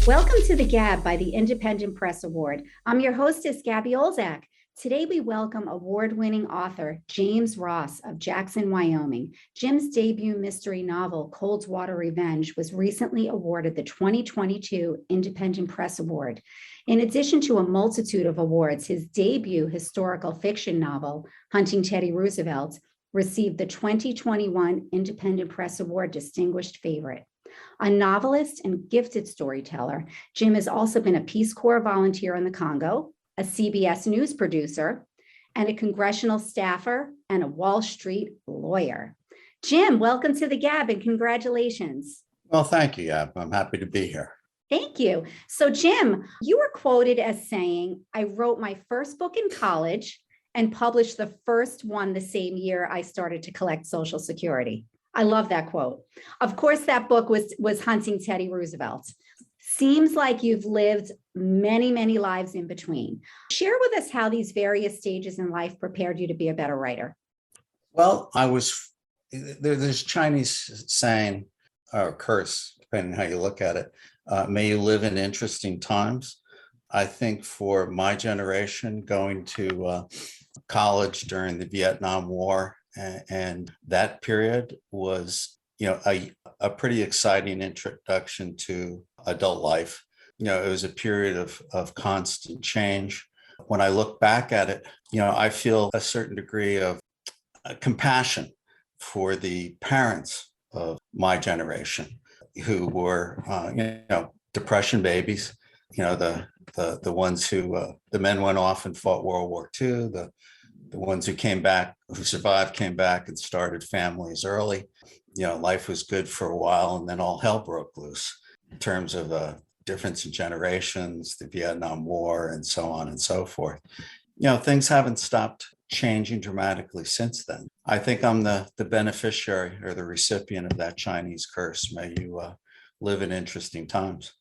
Welcome to the GAB by the Independent Press Award. I'm your hostess, Gabby Olczak. Today, we welcome award-winning author James Ross of Jackson, Wyoming. Jim's debut mystery novel, Coldwater Revenge, was recently awarded the 2022 Independent Press Award. In addition to a multitude of awards, his debut historical fiction novel, Hunting Teddy Roosevelt, received the 2021 Independent Press Award Distinguished Favorite. A novelist and gifted storyteller, Jim has also been a Peace Corps volunteer in the Congo, a CBS News producer, and a congressional staffer and a Wall Street lawyer. Jim, welcome to the GAB and congratulations. Well, thank you, Gab. I'm happy to be here. Thank you. So, Jim, you were quoted as saying, "I wrote my first book in college and published the first one the same year I started to collect Social Security." I love that quote. Of course, that book was Hunting Teddy Roosevelt. Seems like you've lived many, many lives in between. Share with us how these various stages in life prepared you to be a better writer. Well, there's Chinese saying, or curse, depending on how you look at it, may you live in interesting times. I think for my generation, going to college during the Vietnam War, and that period was, a pretty exciting introduction to adult life. It was a period of constant change. When I look back at it, I feel a certain degree of compassion for the parents of my generation who were, depression babies. The ones who the men went off and fought World War II. The ones who came back, who survived, came back and started families early. Life was good for a while, and then all hell broke loose in terms of difference in generations, the Vietnam War, and so on and so forth. Things haven't stopped changing dramatically since then. I think I'm the beneficiary or the recipient of that Chinese curse. May you live in interesting times.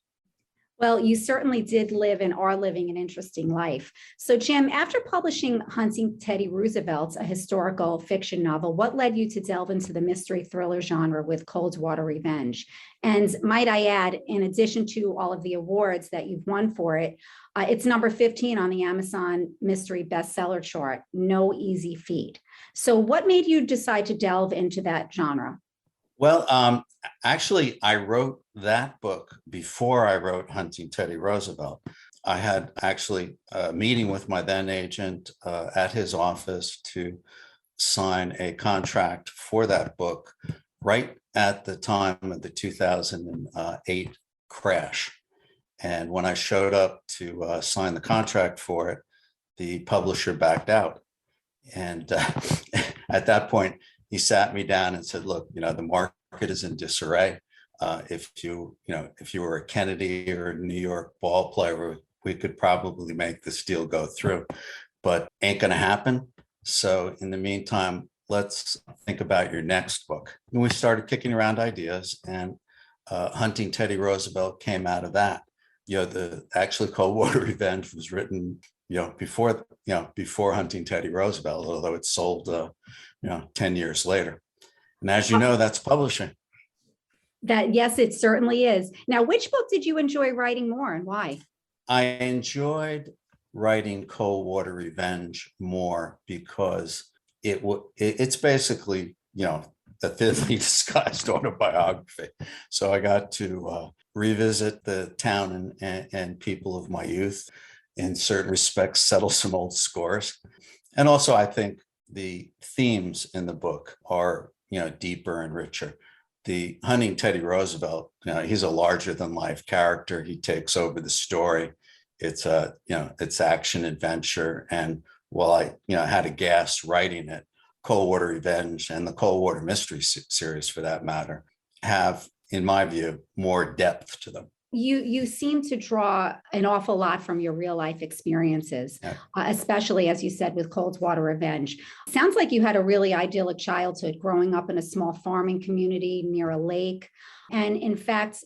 Well, you certainly did live and are living an interesting life. So, Jim, after publishing Hunting Teddy Roosevelt, a historical fiction novel, what led you to delve into the mystery thriller genre with Coldwater Revenge? And might I add, in addition to all of the awards that you've won for it, it's number 15 on the Amazon mystery bestseller chart. No easy feat. So what made you decide to delve into that genre? Well, actually, I wrote that book before I wrote Hunting Teddy Roosevelt. I had actually a meeting with my then agent at his office to sign a contract for that book right at the time of the 2008 crash. And when I showed up to sign the contract for it, the publisher backed out. And at that point, he sat me down and said, "Look, the market is in disarray. If you were a Kennedy or a New York ball player, we could probably make this deal go through, but ain't going to happen. So in the meantime, let's think about your next book." And we started kicking around ideas, and Hunting Teddy Roosevelt came out of that. Actually Coldwater Revenge was written, before Hunting Teddy Roosevelt, although it sold 10 years later. And as you know, that's publishing. Yes, it certainly is. Now, which book did you enjoy writing more and why? I enjoyed writing Coldwater Revenge more because it's basically, a thinly disguised autobiography. So I got to revisit the town and people of my youth, in certain respects, settle some old scores. And also, I think the themes in the book are, deeper and richer. The Hunting Teddy Roosevelt, he's a larger than life character. He takes over the story. It's it's action adventure. And while I, had a gas writing it, Coldwater Revenge and the Coldwater Mystery series, for that matter, have, in my view, more depth to them. You seem to draw an awful lot from your real life experiences, especially, as you said, with Coldwater Revenge. Sounds like you had a really idyllic childhood growing up in a small farming community near a lake. And in fact,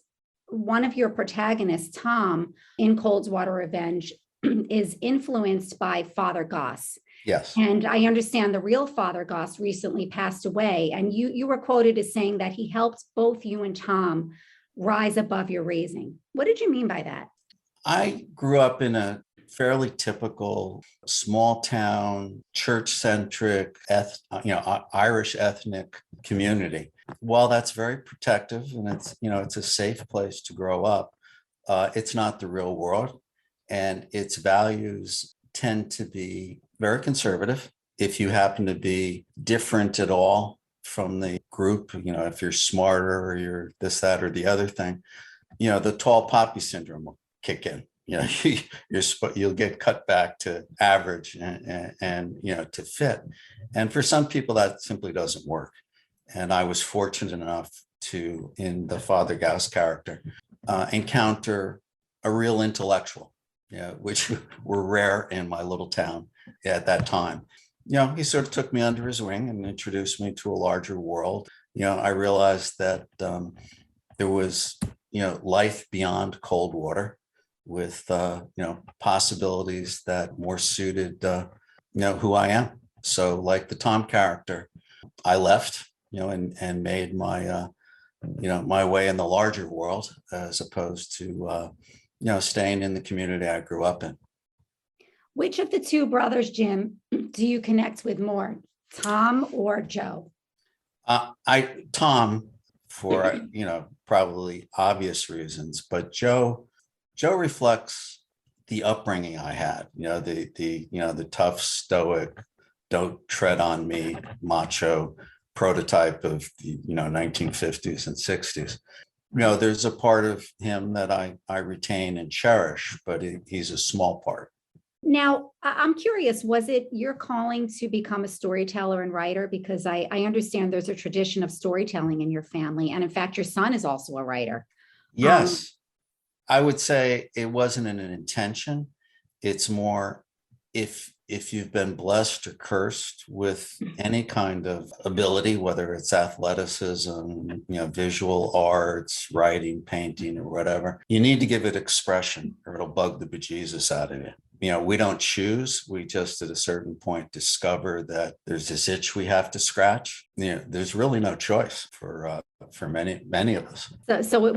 one of your protagonists, Tom, in Coldwater Revenge, is influenced by Father Goss. Yes. And I understand the real Father Goss recently passed away. And you were quoted as saying that he helped both you and Tom rise above your raising. What did you mean by that? I grew up in a fairly typical small town, church-centric, Irish ethnic community. While that's very protective and it's a safe place to grow up, it's not the real world, and its values tend to be very conservative. If you happen to be different at all from the group, if you're smarter or you're this, that, or the other thing, the tall poppy syndrome will kick in. You'll get cut back to average and to fit. And for some people, that simply doesn't work. And I was fortunate enough to, in the Father Gauss character, encounter a real intellectual, which were rare in my little town at that time. He sort of took me under his wing and introduced me to a larger world. I realized that there was, life beyond Coldwater with, possibilities that more suited, who I am. So like the Tom character, I left, and made my, my way in the larger world as opposed to, staying in the community I grew up in. Which of the two brothers, Jim, do you connect with more, Tom or Joe? Tom, for probably obvious reasons, but Joe reflects the upbringing I had. The tough, stoic, don't tread on me, macho prototype of the 1950s and 60s. There's a part of him that I retain and cherish, but he's a small part. Now, I'm curious, was it your calling to become a storyteller and writer? Because I understand there's a tradition of storytelling in your family. And in fact, your son is also a writer. Yes, I would say it wasn't an intention. It's more if you've been blessed or cursed with any kind of ability, whether it's athleticism, visual arts, writing, painting, or whatever, you need to give it expression or it'll bug the bejesus out of you. We don't choose. We just at a certain point discover that there's this itch we have to scratch. There's really no choice for many of us. So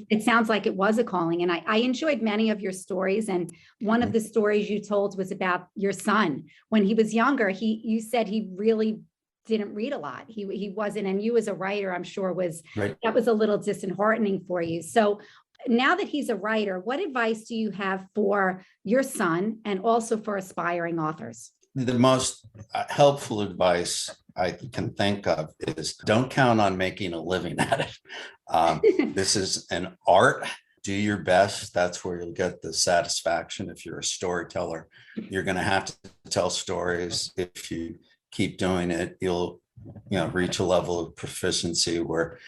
it sounds like it was a calling, and I enjoyed many of your stories. And one of the stories you told was about your son when he was younger. You said he really didn't read a lot. He wasn't, and you as a writer, I'm sure that was a little disheartening for you. So now that he's a writer, what advice do you have for your son and also for aspiring authors? The most helpful advice I can think of is don't count on making a living at it. This is an art. Do your best. That's where you'll get the satisfaction. If you're a storyteller, you're going to have to tell stories. If you keep doing it, you'll reach a level of proficiency where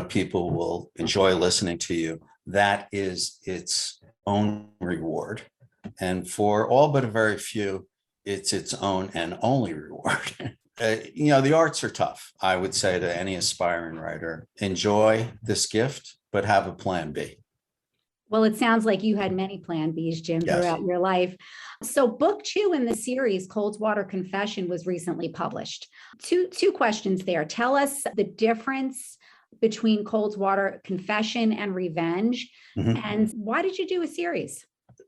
people will enjoy listening to you. That is its own reward. And for all but a very few, it's its own and only reward. The arts are tough. I would say to any aspiring writer, enjoy this gift, but have a plan B. Well, it sounds like you had many plan Bs, Jim, throughout your life. So book 2 in the series, Coldwater Confession, was recently published. Two questions there. Tell us the difference between Coldwater Confession and Revenge. Mm-hmm. And why did you do a series?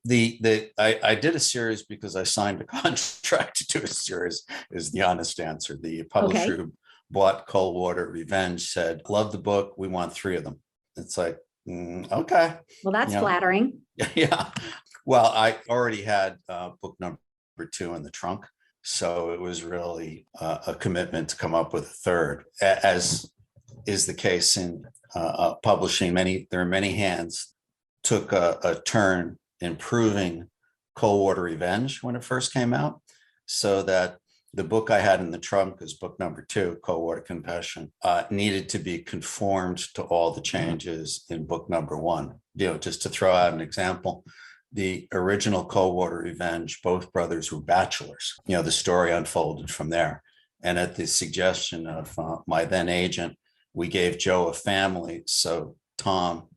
I did a series because I signed a contract to do a series, is the honest answer. The publisher who bought Coldwater Revenge said, love the book, we want 3 of them. It's like, okay. Well, that's flattering. Yeah. Well, I already had book number 2 in the trunk. So it was really a commitment to come up with a third, as is the case in publishing. There are many hands took a turn improving Coldwater Revenge when it first came out, so that the book I had in the trunk is book number 2, Coldwater Confession, needed to be conformed to all the changes in book number 1. Just to throw out an example, the original Coldwater Revenge, both brothers were bachelors. The story unfolded from there. And at the suggestion of my then agent, we gave Joe a family. So Tom,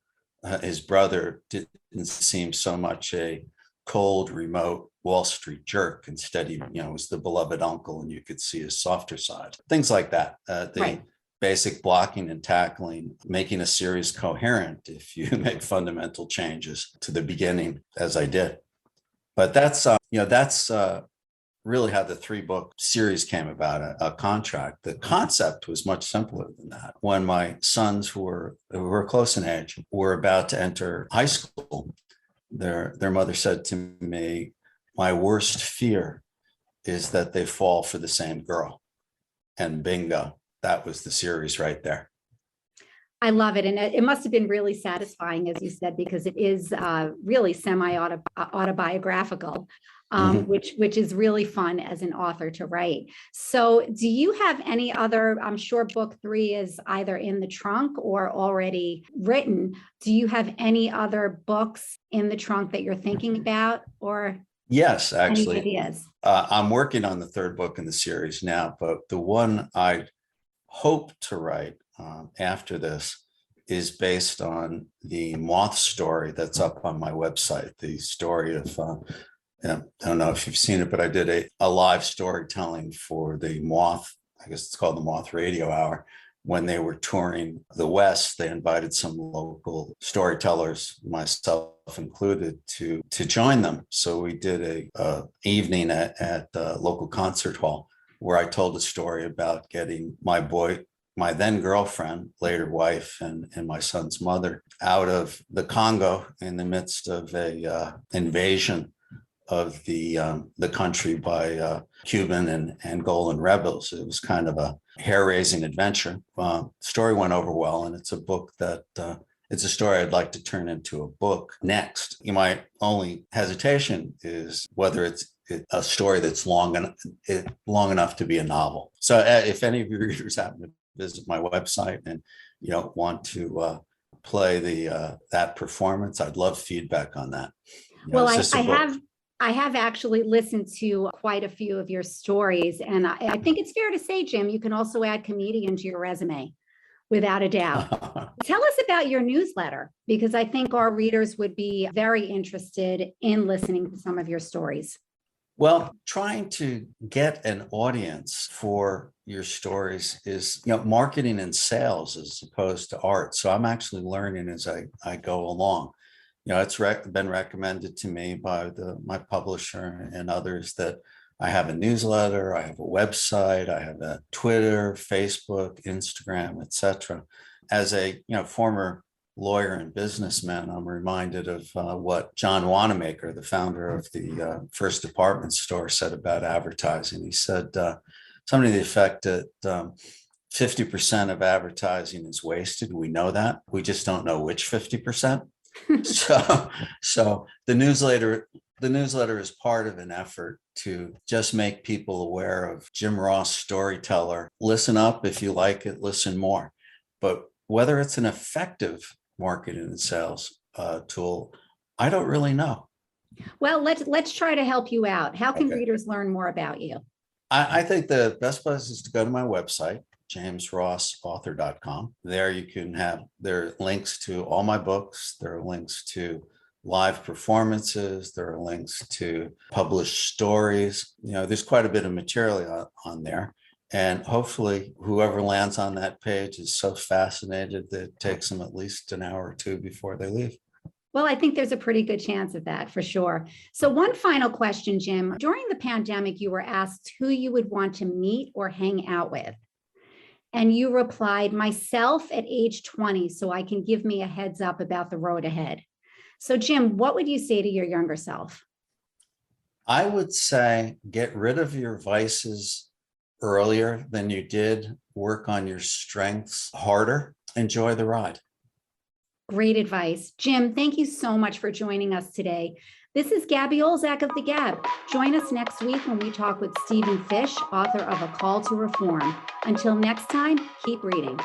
his brother, didn't seem so much a cold, remote Wall Street jerk. Instead, he was the beloved uncle, and you could see his softer side. Things like that. basic blocking and tackling, making a series coherent if you make fundamental changes to the beginning, as I did. But that's really how the 3-book series came about, a contract. The concept was much simpler than that. When my sons, who were close in age, were about to enter high school, their mother said to me, "My worst fear is that they fall for the same girl." And bingo, that was the series right there. I love it. And it must have been really satisfying, as you said, because it is really semi-autobiographical, which is really fun as an author to write. So do you have any other, I'm sure book 3 is either in the trunk or already written. Do you have any other books in the trunk that you're thinking about, or? Yes, actually. Any ideas? I'm working on the 3rd book in the series now, but the one I hope to write after this is based on the moth story that's up on my website. The story of, I don't know if you've seen it, but I did a live storytelling for the Moth, I guess it's called the Moth Radio Hour. When they were touring the West, they invited some local storytellers, myself included, to join them. So we did a evening at a local concert hall where I told a story about getting my then girlfriend, later wife, and my son's mother out of the Congo in the midst of a invasion of the country by Cuban and Angolan rebels. It was kind of a hair-raising adventure. Story went over well, and it's a book that it's a story I'd like to turn into a book next. My only hesitation is whether it's a story that's long enough to be a novel. So if any of your readers happen to visit my website and want to play that performance, I'd love feedback on that. Well, I have actually listened to quite a few of your stories, and I think it's fair to say, Jim, you can also add comedian to your resume, without a doubt. Tell us about your newsletter, because I think our readers would be very interested in listening to some of your stories. Well, trying to get an audience for your stories is, marketing and sales as opposed to art. So I'm actually learning as I go along. It's been recommended to me by my publisher and others that I have a newsletter, I have a website, I have a Twitter, Facebook, Instagram, etc. As a former lawyer and businessman, I'm reminded of what John Wanamaker, the founder of the first department store, said about advertising. He said something to the effect that 50% of advertising is wasted. We know that. We just don't know which 50%. So the newsletter is part of an effort to just make people aware of Jim Ross, storyteller. Listen up if you like it, listen more. But whether it's an effective marketing and sales tool, I don't really know. Well, let's try to help you out. How can readers learn more about you? I think the best place is to go to my website, jamesrossauthor.com. There there are links to all my books. There are links to live performances. There are links to published stories. There's quite a bit of material on there. And hopefully whoever lands on that page is so fascinated that it takes them at least an hour or 2 before they leave. Well, I think there's a pretty good chance of that for sure. So one final question, Jim. During the pandemic, you were asked who you would want to meet or hang out with. And you replied, myself at age 20, so I can give me a heads up about the road ahead. So Jim, what would you say to your younger self? I would say get rid of your vices earlier than you did. Work on your strengths harder. Enjoy the ride. Great advice. Jim, thank you so much for joining us today. This is Gabby Olczak of the GAB. Join us next week when we talk with Stephen Fish, author of A Call to Reform. Until next time, keep reading.